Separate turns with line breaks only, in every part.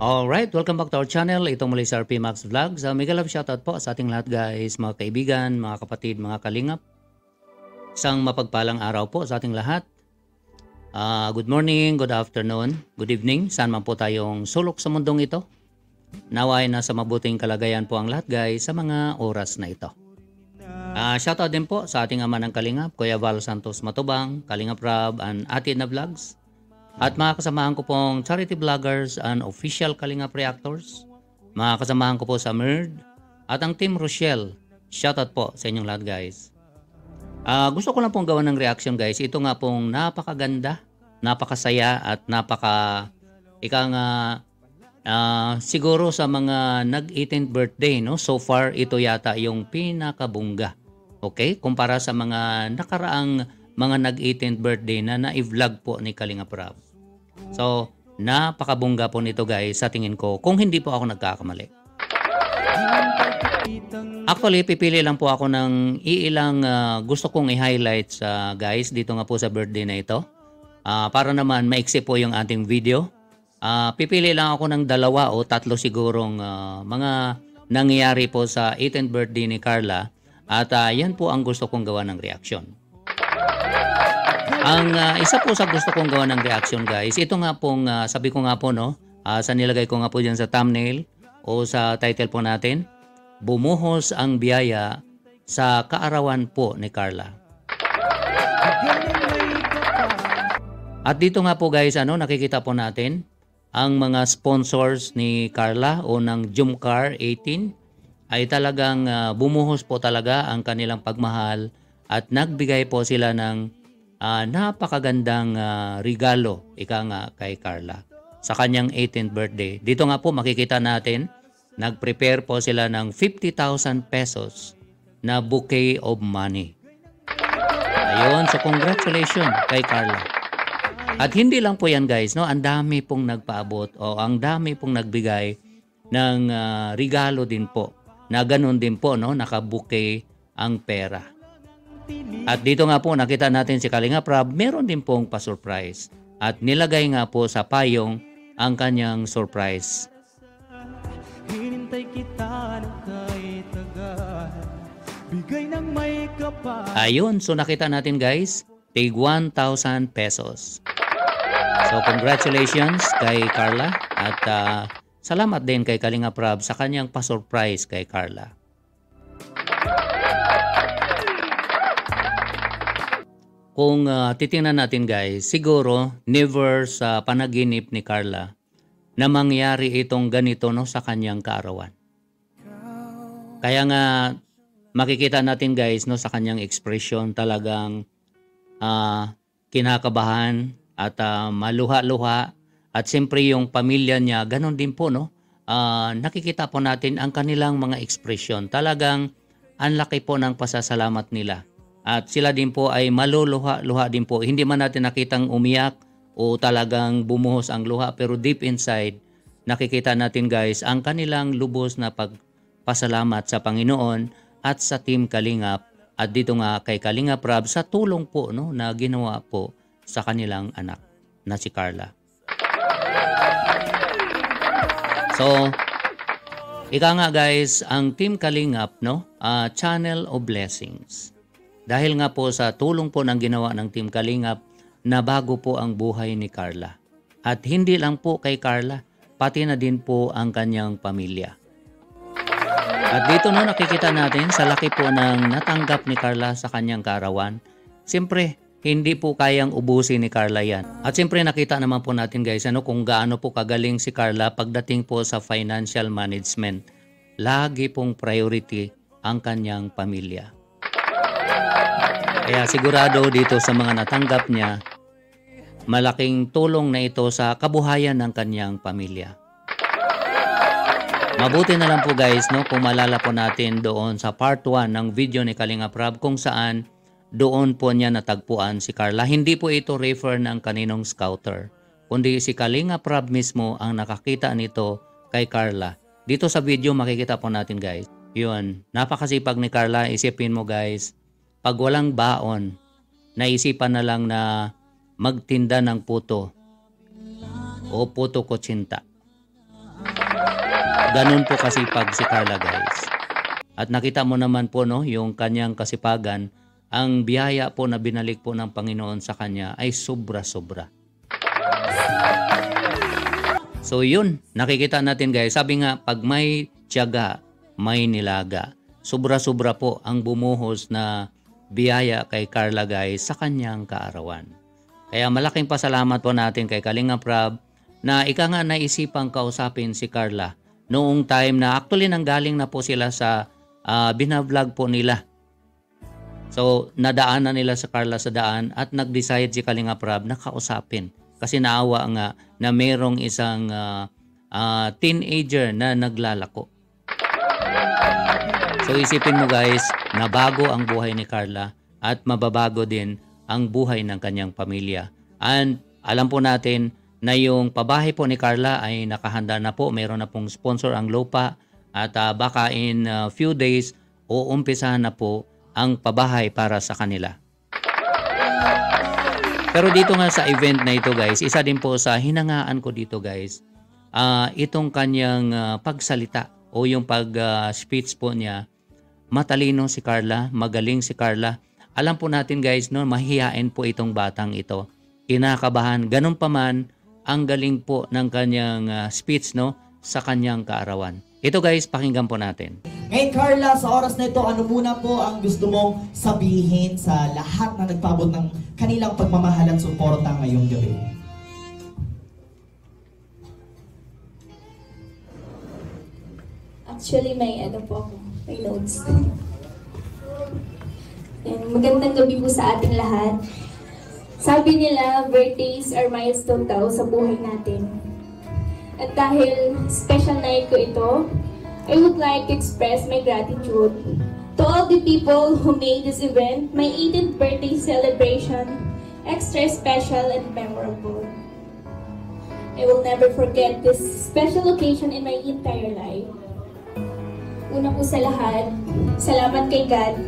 Alright, welcome back to our channel. Ito muli sa RP Max Vlogs. Mega love shoutout po sa ating lahat guys, mga kaibigan, mga kapatid, mga kalingap. Isang mapagpalang araw po sa ating lahat. Good morning, good afternoon, good evening. Saan man po tayong sulok sa mundong ito. Naway na sa mabuting kalagayan po ang lahat guys sa mga oras na ito. Shoutout din po sa ating ama ng kalingap, Kuya Val Santos Matubang, Kalingap Rob, and Ati na Vlogs. At mga kasamahan ko pong charity vloggers and official Kalingap Reactors. Mga kasamahan ko po sa MERD at ang Team Rochelle. Shoutout po sa inyong lahat guys. Gusto ko lang pong gawa ng reaction guys. Ito nga pong napakaganda, napakasaya at siguro sa mga nag-18th birthday. No? So far ito yata yung pinakabungga. Okay? Kumpara sa mga nakaraang mga nag-18th birthday na na-vlog po ni Kalingap Rob. So, napakabungga po nito guys sa tingin ko kung hindi po ako nagkakamali. Actually, pipili lang po ako ng iilang gusto kong i-highlight sa guys dito nga po sa birthday na ito. Para naman maiksi po yung ating video. Pipili lang ako ng 2 o 3 sigurong mga nangyayari po sa 18th birthday ni Carla. At yan po ang gusto kong gawa ng reaction. Ang isa po sa gusto kong gawa ng reaction guys, ito nga pong sabi ko nga po no, sa nilagay ko nga po dyan sa thumbnail o sa title po natin, bumuhos ang biyaya sa kaarawan po ni Carla. At dito nga po guys, nakikita po natin ang mga sponsors ni Carla o ng Jumcar 18 ay talagang bumuhos po talaga ang kanilang pagmahal at nagbigay po sila ng napakagandang regalo kay Carla sa kanyang 18th birthday. Dito nga po makikita natin, nag-prepare po sila ng 50,000 pesos na bouquet of money. Ayun, so congratulations kay Carla. At hindi lang po yan guys, no? Ang dami pong nagpaabot o ang dami pong nagbigay ng regalo din po. Na ganun din po, no? Naka-bouquet ang pera. At dito nga po nakita natin si Kalingap Rob, meron din pong pa-surprise. At nilagay nga po sa payong ang kanyang surprise. Ayun, so nakita natin guys, tig 1,000 pesos. So congratulations kay Carla at salamat din kay Kalingap Rob sa kanyang pa-surprise kay Carla. Kung titingnan natin guys, siguro never sa panaginip ni Carla na mangyari itong ganito no, sa kanyang kaarawan. Kaya nga makikita natin guys no, sa kanyang expression talagang kinakabahan at maluha-luha at siyempre yung pamilya niya ganon din po no. Nakikita po natin ang kanilang mga expression. Talagang ang laki po ng pasasalamat nila. At sila din po ay maluluha-luha din po. Hindi man natin nakitang umiyak o talagang bumuhos ang luha. Pero deep inside, nakikita natin guys ang kanilang lubos na pagpasalamat sa Panginoon at sa Team Kalingap. At dito nga kay Kalingap Rob sa tulong po no, na ginawa po sa kanilang anak na si Carla. So, ika nga guys, ang Team Kalingap, no, channel of blessings. Dahil nga po sa tulong po ng ginawa ng Team Kalingap na bago po ang buhay ni Carla. At hindi lang po kay Carla, pati na din po ang kanyang pamilya. At dito no nakikita natin sa laki po ng natanggap ni Carla sa kanyang kaarawan. Siyempre, hindi po kayang ubusin ni Carla yan. At siyempre nakita naman po natin guys kung gaano po kagaling si Carla pagdating po sa financial management. Lagi pong priority ang kanyang pamilya. Kaya sigurado dito sa mga natanggap niya, malaking tulong na ito sa kabuhayan ng kanyang pamilya. Mabuti na lang po guys no, kung maalala po natin doon sa part 1 ng video ni Kalingap Rob kung saan doon po niya natagpuan si Carla. Hindi po ito refer ng kaninong scouter, kundi si Kalingap Rob mismo ang nakakita nito kay Carla. Dito sa video makikita po natin guys. Yun, napakasipag ni Carla. Isipin mo guys, pag walang baon, naisipan na lang na magtinda ng puto o puto kutsinta. Ganun po kasipag si Carla, guys. At nakita mo naman po, no, yung kanyang kasipagan, ang biyaya po na binalik po ng Panginoon sa kanya ay sobra-sobra. So yun, nakikita natin guys, sabi nga, pag may tiyaga, may nilaga. Sobra-sobra po ang bumuhos na biyaya kay Carla guys sa kanyang kaarawan. Kaya malaking pasalamat po natin kay Kalinga Prab na ika nga naisipang kausapin si Carla noong time na actually nanggaling na po sila sa binablog po nila. So nadaanan nila sa Carla sa daan at nag-decide si Kalinga Prab na kausapin. Kasi naawa nga na merong isang teenager na naglalako. So isipin mo guys, na bago ang buhay ni Carla at mababago din ang buhay ng kanyang pamilya. And alam po natin na yung pabahay po ni Carla ay nakahanda na po. Meron na pong sponsor ang lupa at baka in few days uumpisahan na po ang pabahay para sa kanila. Pero dito nga sa event na ito guys, isa din po sa hinangaan ko dito guys, itong kanyang pagsalita o yung pag-speech po niya. Matalino si Carla, magaling si Carla. Alam po natin guys, no, mahihain po itong batang ito. Kinakabahan, ganun pa man, ang galing po ng kanyang speech, no, sa kanyang kaarawan. Ito guys, pakinggan po natin.
Ngayon Carla, sa oras na ito, ano muna po ang gusto mong sabihin sa lahat na nagpabot ng kanilang pagmamahal at suporta ngayong gabi?
Actually, may ano po ako, may notes. And magandang gabi po sa ating lahat. Sabi nila, birthdays are milestone daw sa buhay natin. At dahil special night ko ito, I would like to express my gratitude to all the people who made this event, my 18th birthday celebration, extra special and memorable. I will never forget this special occasion in my entire life. Una po sa lahat, salamat kay God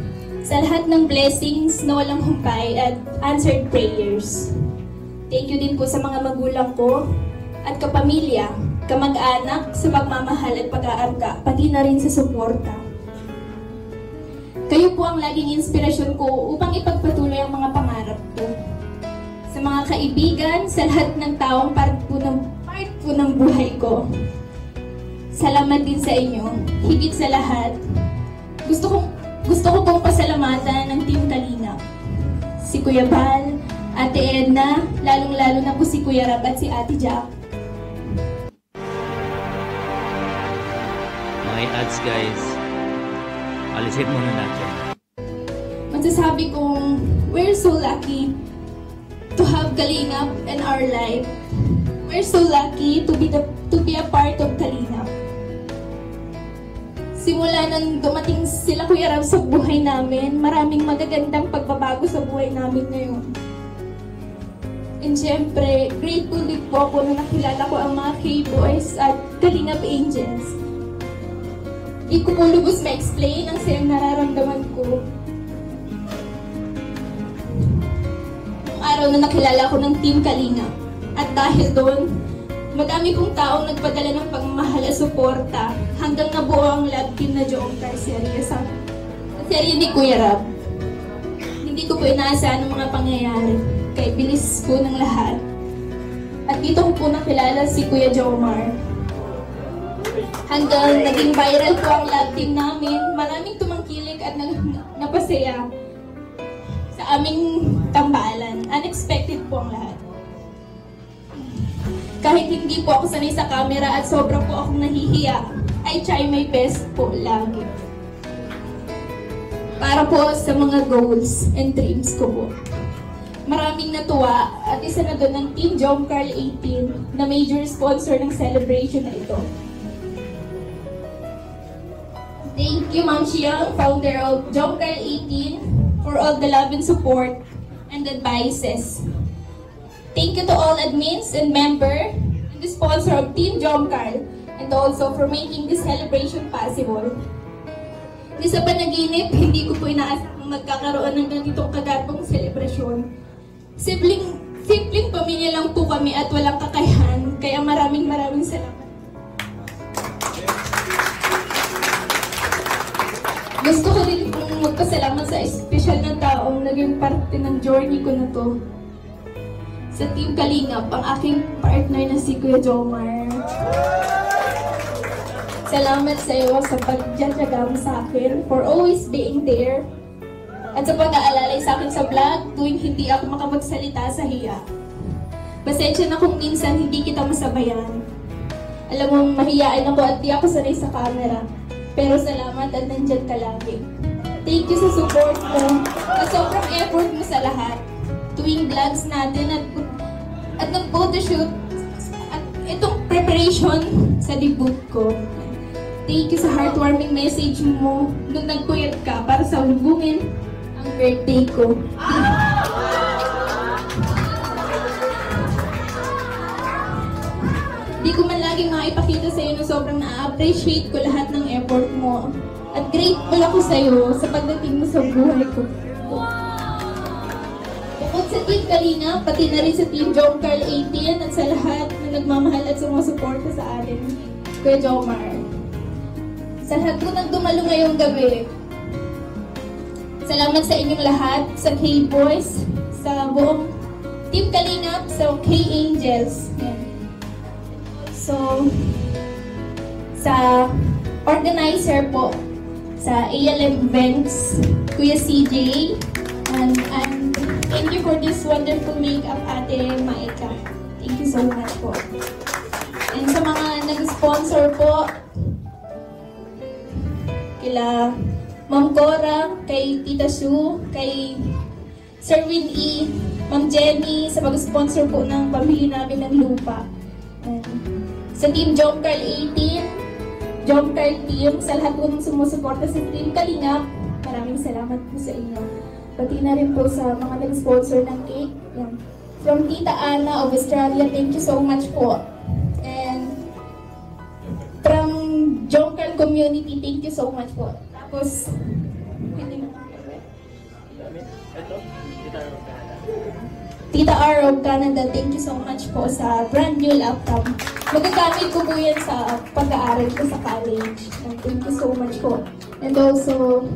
sa lahat ng blessings na walang humpay at answered prayers. Thank you din po sa mga magulang ko at kapamilya, kamag-anak sa pagmamahal at pag-aarga, pati na rin sa suporta. Kayo po ang laging inspirasyon ko upang ipagpatuloy ang mga pangarap ko. Sa mga kaibigan, sa lahat ng taong part po ng buhay ko. Salamat din sa inyo. Higit sa lahat, gusto ko pong pasalamatan ng Team Kalinga. Si Kuya Bal, Ate Edna, lalong-lalo na po si Kuya Rab at si Ate Jack.
May ads guys. Alisin muna natin.
Masasabi kong we're so lucky to have Kalingap in our life. We're so lucky to be a part of Kalingap. Simula nang dumating sila Kuya Rab sa buhay namin, maraming magagandang pagbabago sa buhay namin ngayon. And syempre, grateful din po ako na nakilala ko ang mga K-Boys at Kalingap Angels. Hindi ko po lubos ma-explain ang sayang nararamdaman ko. Noong araw na nakilala ko ng Team Kalinga. At dahil doon, madami pong taong nagpadala ng pagmamahal at suporta hanggang nabuo ang love team na Jomcar serye sa serye ni Kuya Rab. Hindi ko po inaasahan ang mga pangyayari, kaya bilis po ng lahat. At dito ko po nakilala si Kuya Jomar. Hanggang naging viral po ang love team namin, maraming tumangkilik at napasaya sa aming tambalan. Unexpected po ang lahat. Kahit hindi po ako sanay sa camera at sobra po akong nahihiya, I try my best po lagi. Para po sa mga goals and dreams ko po. Maraming natuwa at isa na doon ng Team Jomcar 18 na major sponsor ng celebration na ito. Thank you, Ma'am Xiang, founder of Jomcar 18, for all the love and support and advices. Thank you to all admins and member and the sponsor of Team Jomcar, and also for making this celebration possible. Hindi sa panaginip, hindi ko po inaasang magkakaroon ng ganitong kagatong selebrasyon. Simpleng pamilya lang po kami at walang kakayahan, kaya maraming salamat. Gusto ko din pong magpasalamat sa espesyal na taong naging parte ng journey ko na to. Sa Team Kalingap, ang aking partner na si Kuya Jomar. Salamat sa iyo sa pagdadyaga mo sa akin for always being there. At sa pag-aalalay sa akin sa vlog tuwing hindi ako makapagsalita sa hiya. Pasensya na kung minsan hindi kita masabayan. Alam mo, mahiyaan ako at di ako sanay sa camera. Pero salamat at nandyan ka lagi. Thank you sa support mo at sobrang effort mo sa lahat. Tuwing vlogs natin at nag-photoshoot at itong preparation sa debut ko. Thank you sa heartwarming message mo nung nagpuyat ka para sa hubungin ang birthday ko. Di ko man laging maipakita sa iyo na sobrang na-appreciate ko lahat ng effort mo. At grateful ako sa iyo sa pagdating mo sa buhay ko. Bukod sa Team Kalingap, pati na rin sa Team Jomcar 18 at sa lahat na nagmamahal at sumusuporta sa atin, Kuya Jomar. Sa lahat po nagdumalo ngayong gabi, salamat sa inyong lahat, sa K-Boys, sa buong Team Kalingap, sa K-Angels. So, sa organizer po, sa ALM Events, Kuya CJ, and thank you for this wonderful makeup, Ate Maika. Thank you so much po. And sa mga nag-sponsor po, kila Ma'am Cora, kay Tita Sue, kay Sir Win E, Ma'am Jenny, sa mag-sponsor po ng pamili namin ng lupa. And sa Team Jomcar 18, Jomcar Team, sa lahat po ng sumusuporta sa Team Kalingap, maraming salamat po sa inyo. Pati na rin po sa mga nag-sponsor ng cake. Yan. From Tita Ana of Australia, thank you so much po. And from Jomcar Community, thank you so much po. Tapos, Tita R of Canada, thank you so much po sa brand new laptop. Magagamit ko po yan sa pag-aaral ko sa college. And thank you so much po. And also,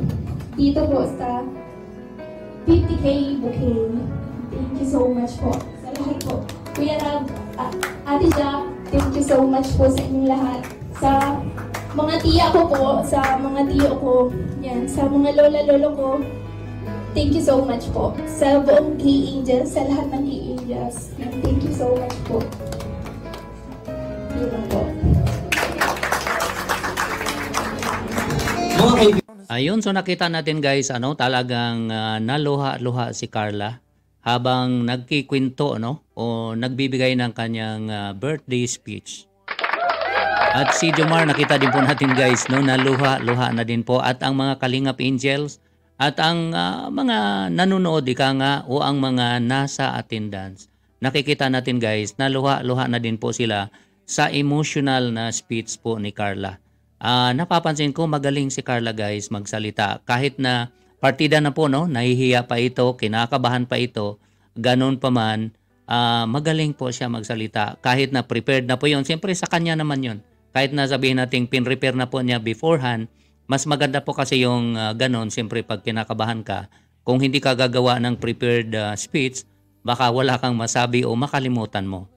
dito po sa 50K bouquet. Thank you so much po. Sa lahat po. Kuya Rab, Ate Jack, thank you so much po sa inyong lahat. Sa mga tiya ko po, sa mga tiyo ko, yan, sa mga lola-lolo ko, thank you so much po. Sa buong K-Angels, sa lahat ng K-Angels, thank you so much po. Yun lang po.
Ayun, so nakita natin guys, talagang naluha-luha si Carla habang nagkikwento, o nagbibigay ng kanyang birthday speech. At si Jomar, nakita din po natin guys, naluha-luha na din po. At ang mga Kalingap Angels at ang mga nanonood, o ang mga nasa attendance, nakikita natin guys, naluha-luha na din po sila sa emotional na speech po ni Carla. Napapansin ko magaling si Carla guys magsalita. Kahit na partida na po, nahihiya pa ito, kinakabahan pa ito, ganun pa man, magaling po siya magsalita. Kahit na prepared na po yun, siyempre sa kanya naman yun. Kahit na sabihin natin pin-repair na po niya beforehand, mas maganda po kasi yung ganun, siyempre pag kinakabahan ka, kung hindi ka gagawa ng prepared speech, baka wala kang masabi o makalimutan mo.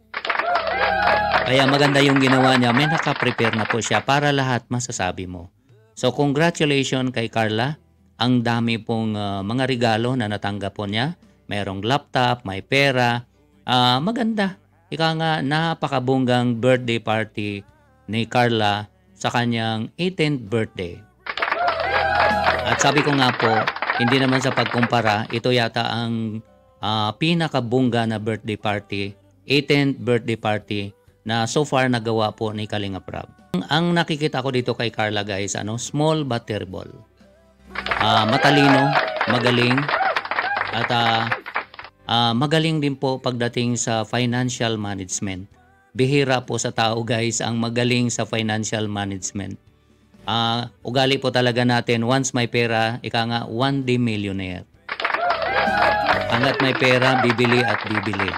Kaya maganda yung ginawa niya, may naka-prepare na po siya para lahat masasabi mo. So congratulations kay Carla. Ang dami pong mga regalo na natanggap po niya. Mayroong laptop, may pera. Maganda. Ika nga, napakabonggang birthday party ni Carla sa kanyang 18th birthday. At sabi ko nga po, hindi naman sa pagkumpara, ito yata ang pinakabongga na birthday party, 18th birthday party na so far nagawa po ni Kalingap Rab. Ang nakikita ko dito kay Carla guys, small but terrible. Matalino, magaling, at magaling din po pagdating sa financial management. Bihira po sa tao guys ang magaling sa financial management. Ugali po talaga natin, once may pera, ika nga one day millionaire. Hanggat may pera, bibili at bibili.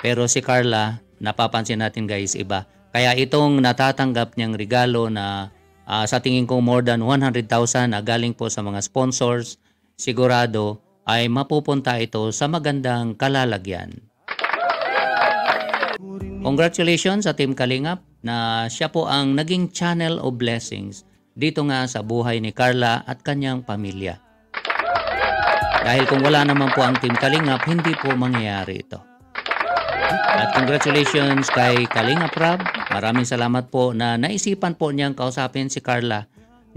Pero si Carla, napapansin natin guys, iba. Kaya itong natatanggap niyang regalo na sa tingin ko more than 100,000 na galing po sa mga sponsors, sigurado ay mapupunta ito sa magandang kalalagyan. Congratulations sa Team Kalingap na siya po ang naging channel of blessings dito nga sa buhay ni Carla at kanyang pamilya. Dahil kung wala naman po ang Team Kalingap, hindi po mangyayari ito. At congratulations kay Kalingap Rob. Maraming salamat po na naisipan po niyang kausapin si Carla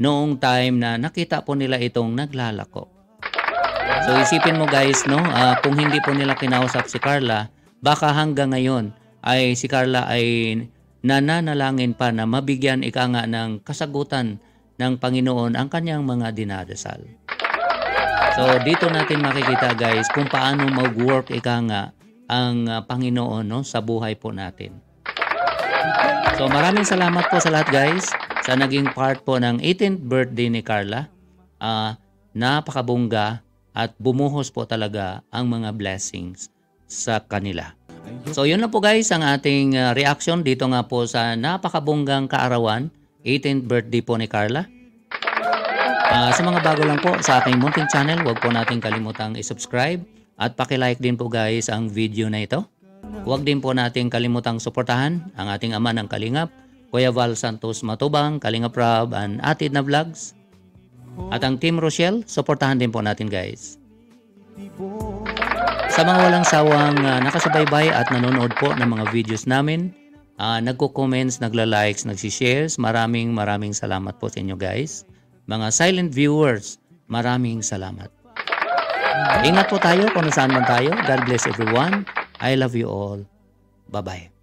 noong time na nakita po nila itong naglalako. So isipin mo guys, no, kung hindi po nila kinausap si Carla, baka hanggang ngayon ay si Carla ay nananalangin pa na mabigyan ika nga ng kasagutan ng Panginoon ang kanyang mga dinadasal. So dito natin makikita guys kung paano mag-work ika nga ang Panginoon, no, sa buhay po natin. So maraming salamat po sa lahat guys sa naging part po ng 18th birthday ni Carla. Napakabongga at bumuhos po talaga ang mga blessings sa kanila. So yun na po guys ang ating reaction dito nga po sa napakabonggang kaarawan, 18th birthday po ni Carla. Sa mga bago lang po sa aking munting channel, huwag po natin kalimutang i-subscribe at paki-like din po guys ang video na ito. Huwag din po natin kalimutang suportahan ang ating ama ng Kalingap, Kuya Val Santos Matubang, Kalingap Rob, and Atid na Vlogs. At ang Team Rochelle, suportahan din po natin guys. Sa mga walang sawang nakasubaybay at nanonood po ng mga videos namin, nagko-comments, nagla-likes, nagsishares, maraming salamat po sa inyo guys. Mga silent viewers, maraming salamat. Ingat po tayo kung saan man tayo. God bless everyone. I love you all. Bye-bye.